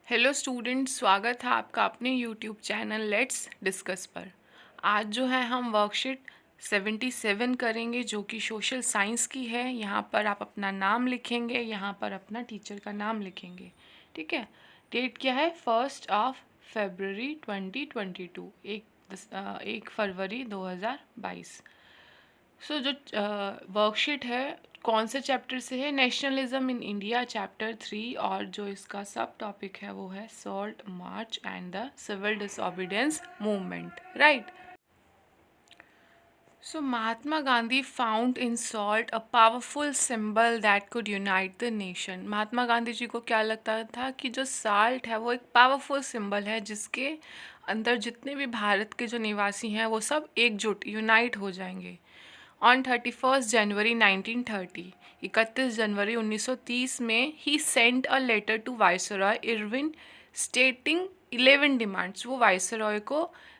Hello students, स्वागत है आपका अपने यूट्यूब चैनल लेट्स डिस्कस पर। आज जो है हम वर्कशीट 77 करेंगे जो कि सोशल साइंस की है। यहाँ पर आप अपना नाम लिखेंगे, यहाँ पर अपना टीचर का नाम लिखेंगे। ठीक है। डेट क्या है? 1 फरवरी 2022, 1 फरवरी 2022। जो वर्कशीट है कौन से चैप्टर से है? नेशनलिज्म इन इंडिया चैप्टर 3, और जो इसका सब टॉपिक है वो है salt march and the civil disobedience movement. Right. So Mahatma Gandhi found in salt a powerful symbol that could unite the nation. Mahatma Gandhi ji को क्या लगता था कि जो साल्ट है वो एक पावरफुल सिंबल है जिसके अंदर जितने भी भारत के जो निवासी हैं वो सब एकजुट यूनाइट हो जाएंगे। ऑन 31 जनवरी 1930, 31 जनवरी 1930 में ही sent a letter to viceroy Irwin stating 11 demands. वो वाइसरॉय को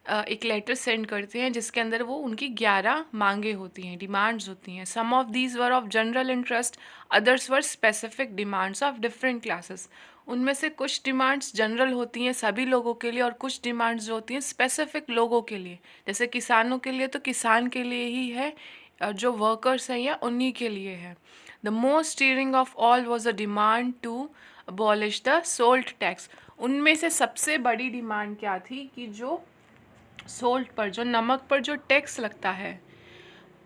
एक लेटर सेंड करते हैं जिसके अंदर वो उनकी 11 मांगे होती हैं, डिमांड्स होती हैं। Some of these were of general interest, others were specific demands of different classes. उनमें से कुछ डिमांड्स जनरल होती हैं सभी लोगों के लिए, और कुछ डिमांड्स जो होती हैं स्पेसिफिक लोगों के लिए। जैसे किसानों के लिए तो किसान के लिए ही है, जो वर्कर्स हैं या उन्हीं के लिए है। The most stirring of all was a demand to abolish the salt tax. उनमें से सबसे बड़ी डिमांड क्या थी कि जो सोल्ट पर, जो नमक पर जो टैक्स लगता है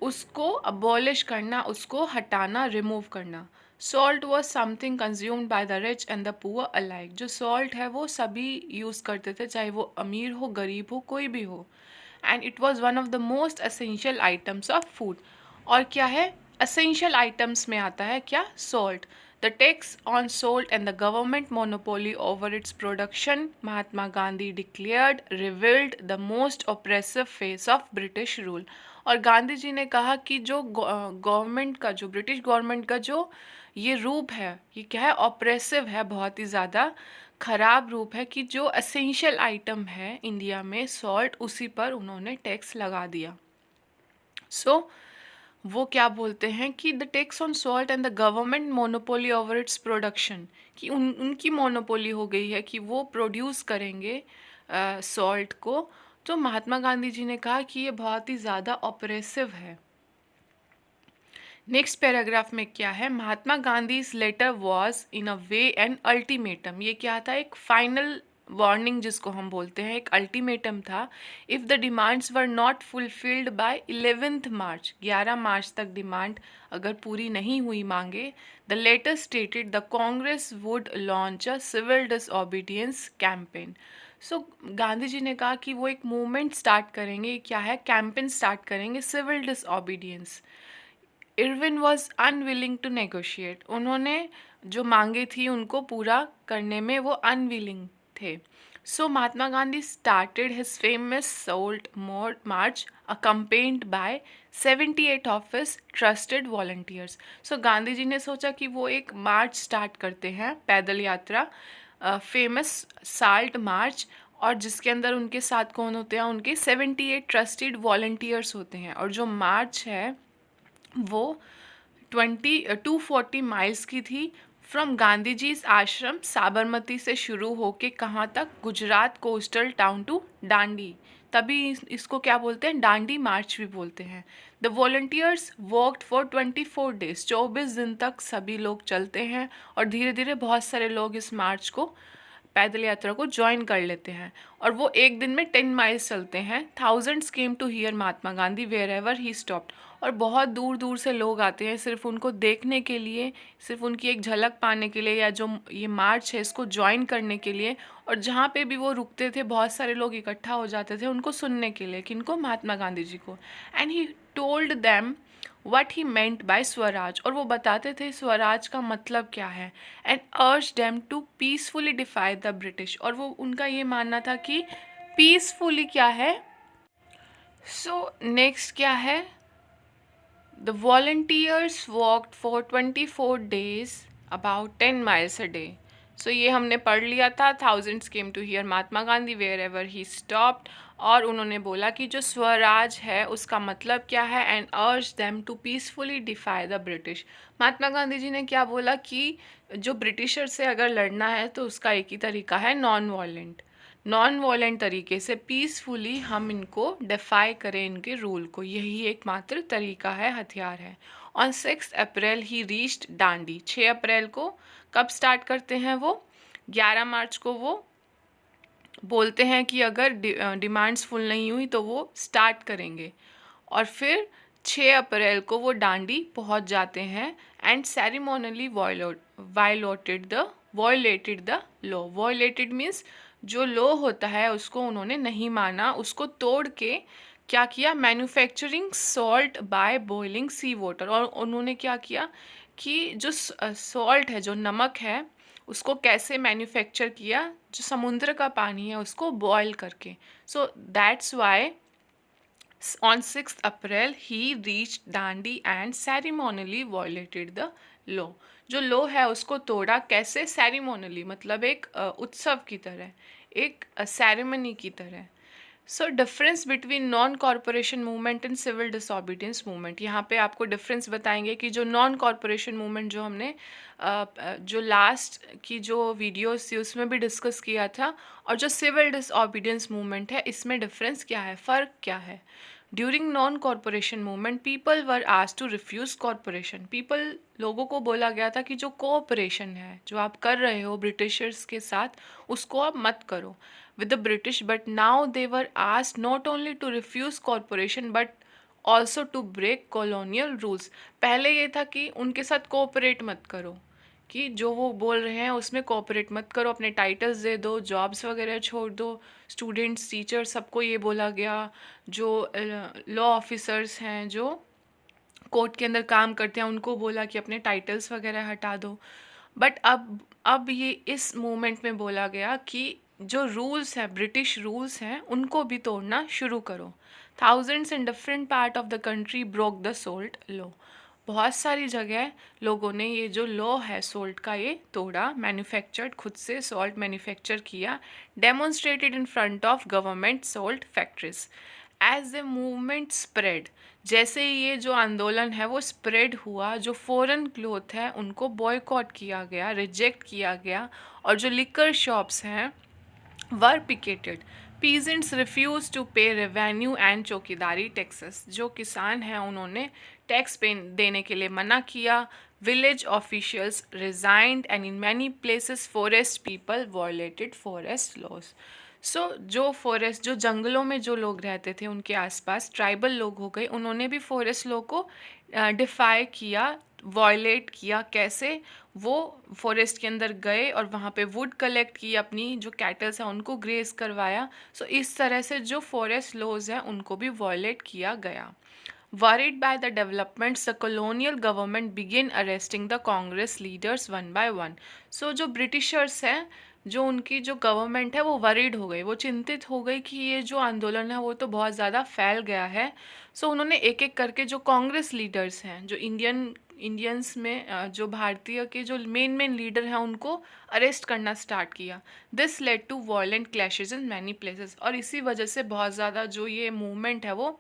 उसको अबॉलिश करना, उसको हटाना, रिमूव करना। Salt was something consumed by the rich and the poor alike. जो सॉल्ट है वो सभी यूज़ करते थे, चाहे वो अमीर हो, गरीब हो, कोई भी हो। And it was one of the most essential items of food. और क्या है? असेंशियल आइटम्स में आता है क्या? Salt. The tax on salt and the government monopoly over its production, Mahatma Gandhi declared, revealed the most oppressive phase of British rule। और गांधी जी ने कहा कि जो गवर्नमेंट का, जो ब्रिटिश गवर्नमेंट का जो ये रूप है, ये क्या है? ऑप्रेसिव है, बहुत ही ज़्यादा खराब रूप है कि जो असेंशियल आइटम है इंडिया में सॉल्ट, उसी पर उन्होंने टैक्स लगा दिया। वो क्या बोलते हैं कि the tax on salt and the government monopoly over its production, कि उनकी मोनोपोली हो गई है कि वो प्रोड्यूस करेंगे सॉल्ट को। तो महात्मा गांधी जी ने कहा कि ये बहुत ही ज़्यादा ऑपरेसिव है। नेक्स्ट पैराग्राफ में क्या है? Mahatma Gandhi letter was in a way an ultimatum. ये क्या था? एक फाइनल वार्निंग जिसको हम बोलते हैं, एक अल्टीमेटम था। If the demands were not fulfilled by 11 March, 11 March तक डिमांड अगर पूरी नहीं हुई मांगे, the letter stated the Congress would launch a civil disobedience campaign. So Gandhi ji ने कहा कि वो एक मूवमेंट स्टार्ट करेंगे। क्या है? कैंपेन स्टार्ट करेंगे, civil disobedience. Irwin was unwilling to negotiate. उन्होंने जो मांगे थी उनको पूरा करने में वो अनविलिंग थे। So Mahatma Gandhi started his famous salt march accompanied by 78 of his trusted volunteers. So Gandhi ji ने सोचा कि वो एक मार्च स्टार्ट करते हैं, पैदल यात्रा, फेमस साल्ट मार्च, और जिसके अंदर उनके साथ कौन होते हैं? उनके 78 ट्रस्टेड वॉलंटियर्स होते हैं। और जो मार्च है वो 240 माइल्स की थी, फ्रॉम गांधी जी आश्रम साबरमती से शुरू होके कहाँ तक? गुजरात कोस्टल टाउन टू डांडी। तभी इसको क्या बोलते हैं? डांडी मार्च भी बोलते हैं। The volunteers worked for 24 days, 24 दिन तक सभी लोग चलते हैं, और धीरे धीरे बहुत सारे लोग इस मार्च को, पैदल यात्रा को ज्वाइन कर लेते हैं। और वो एक दिन में 10 माइल्स चलते हैं। Thousands came to hear Mahatma Gandhi wherever he stopped. और बहुत दूर दूर से लोग आते हैं सिर्फ उनको देखने के लिए, सिर्फ उनकी एक झलक पाने के लिए, या जो ये मार्च है इसको ज्वाइन करने के लिए। और जहाँ पे भी वो रुकते थे बहुत सारे लोग इकट्ठा हो जाते थे उनको सुनने के लिए। किनको? महात्मा गांधी जी को। And he told them what he meant by Swaraj. और वो बताते थे स्वराज का मतलब क्या है। And urge them to peacefully defy the British. और वो उनका ये मानना था कि पीसफुली क्या है। सो नेक्स्ट क्या है? The volunteers walked for 24 days about 10 miles a day। So ये हमने पढ़ लिया था। Thousands came to hear Mahatma Gandhi wherever he stopped. और उन्होंने बोला कि जो स्वराज है उसका मतलब क्या है, and urge them to peacefully defy the British. Mahatma Gandhi ji ने क्या बोला कि जो ब्रिटिशर से अगर लड़ना है तो उसका एक ही तरीका है, नॉन वॉयलेंट तरीके से पीसफुली हम इनको डिफाई करें, इनके रूल को, यही एकमात्र तरीका है, हथियार है। ऑन 6 अप्रैल ही रीच्ड डांडी। 6 अप्रैल को कब स्टार्ट करते हैं वो? 11 मार्च को वो बोलते हैं कि अगर डिमांड्स फुल नहीं हुई तो वो स्टार्ट करेंगे, और फिर 6 अप्रैल को वो डांडी पहुंच जाते हैं and ceremonially violated the law. Violated means जो लॉ होता है उसको उन्होंने नहीं माना, उसको तोड़ के क्या किया, manufacturing salt by boiling sea water. और उन्होंने क्या किया कि जो सॉल्ट है, जो नमक है, उसको कैसे मैन्युफैक्चर किया, जो समुद्र का पानी है उसको बॉयल करके। So that's why on 6th April he reached Dandi and ceremonially violated the law। जो लॉ है उसको तोड़ा कैसे? सेरिमोनली, मतलब एक उत्सव की तरह, एक सेरेमनी की तरह। So difference between non corporation movement and civil disobedience movement. यहाँ पे आपको डिफरेंस बताएंगे कि जो नॉन कॉरपोरेशन मूवमेंट जो हमने जो लास्ट की जो वीडियोस थी उसमें भी डिस्कस किया था, और जो सिविल डिसोबीडियंस मूवमेंट है इसमें डिफरेंस क्या है, फ़र्क क्या है। During non corporation movement people were asked to refuse corporation. People, लोगों को बोला गया था कि जो कोऑपरेशन है जो आप कर रहे हो ब्रिटिशर्स के साथ उसको आप मत करो with the British, but now they were asked not only to refuse cooperation but also to break colonial rules। पहले ये था कि उनके साथ कोऑपरेट मत करो, कि जो वो बोल रहे हैं उसमें कोऑपरेट मत करो, अपने टाइटल्स दे दो, जॉब्स वगैरह छोड़ दो, स्टूडेंट्स, टीचर्स, सबको ये बोला गया। जो लॉ ऑफिसर्स हैं जो कोर्ट के अंदर काम करते हैं उनको बोला कि अपने टाइटल्स वगैरह हटा दो। बट अब ये इस मूवमेंट में बोला गया कि जो रूल्स हैं, ब्रिटिश रूल्स हैं, उनको भी तोड़ना शुरू करो। Thousands in different part of the country broke the salt law. बहुत सारी जगह लोगों ने ये जो लॉ है सोल्ट का ये तोड़ा, मैन्युफैक्चर्ड, खुद से सॉल्ट मैन्युफैक्चर किया, demonstrated in front of government salt factories. As the movement spread, जैसे ही ये जो आंदोलन है वो स्प्रेड हुआ, जो फॉरेन क्लोथ है उनको बॉयकॉट किया गया, रिजेक्ट किया गया, और जो लिकर शॉप्स हैं वर पिकेटेड। पीजेंट्स रिफ्यूज टू पे रेवेन्यू एंड चौकीदारी टैक्सेस। जो किसान हैं उन्होंने टैक्स पे देने के लिए मना किया। Village officials resigned and in many places forest people violated forest laws. So जो फॉरेस्ट, जो जंगलों में जो लोग रहते थे उनके आसपास ट्राइबल लोग हो गए, उन्होंने भी फॉरेस्ट लॉ को डिफाई किया, वॉयलेट किया। कैसे? वो फॉरेस्ट के अंदर गए और वहाँ पे वुड कलेक्ट की, अपनी जो कैटल्स हैं उनको ग्रेस करवाया। सो इस तरह से जो फॉरेस्ट लॉज हैं उनको भी वॉयलेट किया गया। Worried by the developments, the colonial government began arresting the Congress leaders one by one। So जो ब्रिटिशर्स हैं, जो उनकी जो गवर्नमेंट है वो वरीड हो गई, वो चिंतित हो गई कि ये जो आंदोलन है वो तो बहुत ज़्यादा फैल गया है। सो उन्होंने एक एक करके जो कांग्रेस लीडर्स हैं, जो इंडियंस में जो भारतीय के जो मेन लीडर हैं उनको अरेस्ट करना स्टार्ट किया। This led to violent clashes in many places. और इसी वजह से बहुत ज़्यादा जो ये मूवमेंट है वो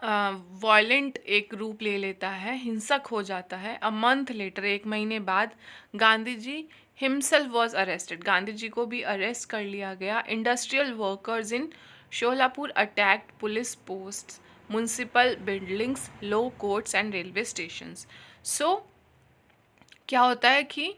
वॉयलेंट एक रूप ले लेता है, हिंसक हो जाता है। अ मंथ लेटर, 1 महीने बाद, Gandhi ji himself was arrested. Gandhi ji को भी अरेस्ट कर लिया गया। Industrial workers in Sholapur attacked police posts, municipal buildings, law courts and railway stations. So क्या होता है कि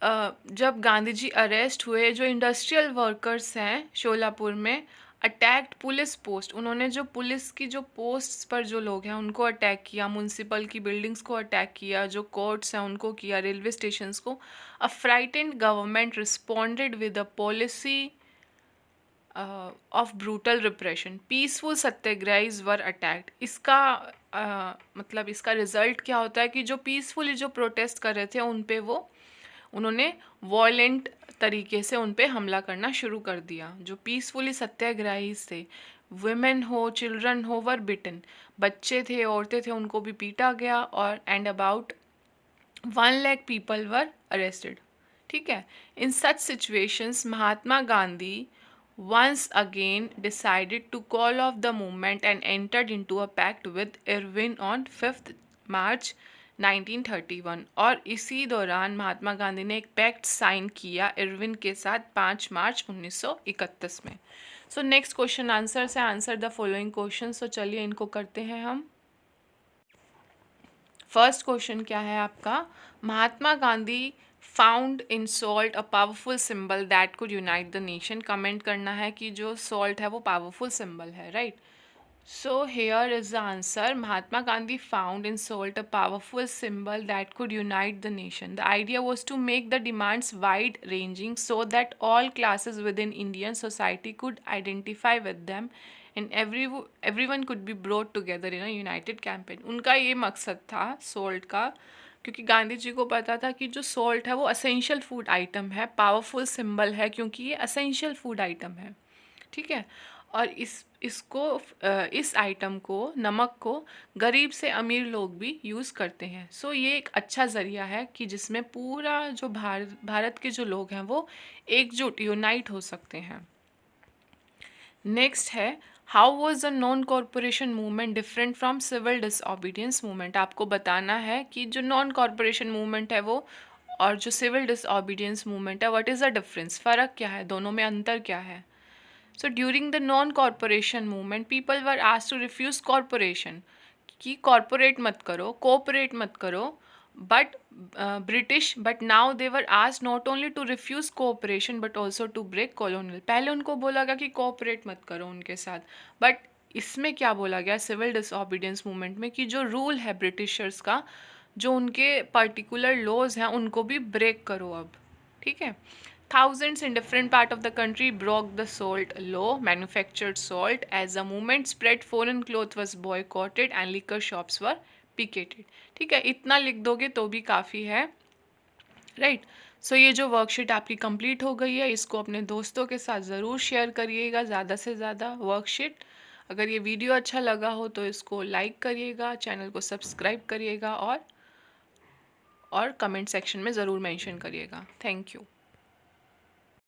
जब गांधी जी अरेस्ट हुए, जो इंडस्ट्रियल वर्कर्स हैं शोलापुर में, अटैक्ड पुलिस पोस्ट, उन्होंने जो पुलिस की जो पोस्ट्स पर जो लोग हैं उनको अटैक किया, म्यूनसिपल की बिल्डिंग्स को अटैक किया, जो कोर्ट्स हैं उनको किया, रेलवे स्टेशंस को। A frightened government responded with a policy of brutal repression. Peaceful satyagrahis were attacked. इसका मतलब इसका रिजल्ट क्या होता है कि जो पीसफुली जो प्रोटेस्ट कर रहे थे उन पे उन्होंने वॉयलेंट तरीके से उन पे हमला करना शुरू कर दिया। जो पीसफुली सत्याग्रही थे, वुमेन हो, चिल्ड्रन हो, वर बिटन, बच्चे थे, औरतें थे, उनको भी पीटा गया। और and about 1 lakh people were arrested. ठीक है। इन such situations Mahatma Gandhi once again decided to call off the movement and entered into a pact with Irwin on 5th March 1931। और इसी दौरान महात्मा गांधी ने एक पैक्ट साइन किया इरविन के साथ 5 मार्च 1931 में। सो नेक्स्ट क्वेश्चन आंसर से आंसर द फॉलोइंग क्वेश्चन। सो चलिए इनको करते हैं हम। फर्स्ट क्वेश्चन क्या है आपका, Mahatma Gandhi found in salt a powerful symbol that could unite the nation. Comment करना है कि जो सॉल्ट है वो पावरफुल सिंबल है, right. So here is the answer. Mahatma Gandhi found in salt a powerful symbol that could unite the nation. The idea was to make the demands wide ranging so that all classes within Indian society could identify with them and everyone could be brought together in a united campaign. उनका ये मकसद था salt का, क्योंकि गांधी जी को पता था कि जो सॉल्ट है वो असेंशियल फूड आइटम है, पावरफुल सिंबल है क्योंकि ये असेंशियल फूड आइटम है, ठीक है। और इस आइटम को, नमक को गरीब से अमीर लोग भी यूज़ करते हैं। सो ये एक अच्छा ज़रिया है कि जिसमें पूरा जो भारत के जो लोग हैं वो एकजुट यूनाइट हो सकते हैं। नेक्स्ट है, how was the non corporation movement different from civil disobedience movement. आपको बताना है कि जो नॉन कॉरपोरेशन मूवमेंट है वो और जो सिविल डिसओबीडियंस मूवमेंट है, व्हाट इज़ द डिफरेंस, फ़र्क क्या है, दोनों में अंतर क्या है। So during the non-corporation movement, people were asked to refuse corporation, कि corporate मत करो, cooperate मत करो, but but now they were asked not only to refuse cooperation but also to break colonial। पहले उनको बोला गया कि cooperate मत करो उनके साथ, but इसमें क्या बोला गया सिविल डिसऑबीडियंस मूवमेंट में कि जो रूल है ब्रिटिशर्स का, जो उनके पर्टिकुलर लॉज हैं उनको भी ब्रेक करो अब, ठीक है। Thousands in different part of the country broke the salt law, manufactured salt as the movement spread, foreign cloth was boycotted and liquor shops were picketed। ठीक है, इतना लिख दोगे तो भी काफ़ी है, राइट। सो ये जो वर्कशीट आपकी कंप्लीट हो गई है, इसको अपने दोस्तों के साथ ज़रूर शेयर करिएगा, ज़्यादा से ज़्यादा वर्कशीट। अगर ये वीडियो अच्छा लगा हो तो इसको लाइक करिएगा, चैनल को सब्सक्राइब करिएगा और कमेंट सेक्शन में ज़रूर मेंशन करिएगा। Thank you.